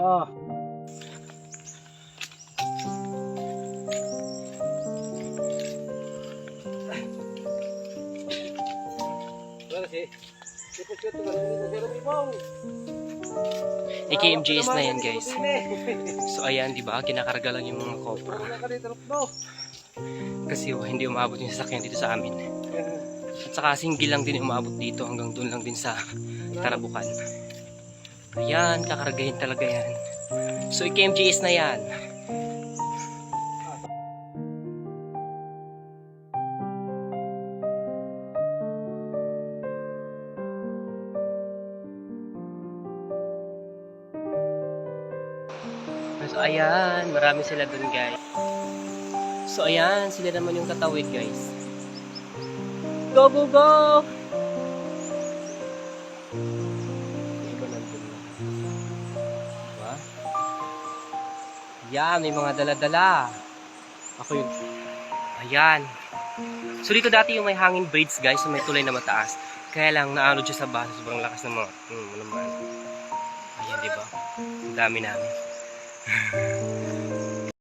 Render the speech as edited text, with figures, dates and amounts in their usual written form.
Oo. AKMGS na yan guys. So ayan, di ba? Kinakarga lang yung mga copra. Kasi hindi umabot yung sasakyan dito sa amin. At saka single lang din umabot dito hanggang doon lang din sa Tarabukan. Ayan, kakargahin talaga yan. So AKMGS na yan. So ayan, marami sila dun guys. So ayan, sila naman yung katawid guys. Go, go, go! Yung iba nandun na. Diba? Ayan, may mga dala-dala. Ako yun. Ayan. So dito dati yung may hanging bridge guys, so may tulay na mataas. Kaya lang naano siya sa basa, sobrang lakas ng mga naman. Ayan, diba? Ang dami namin.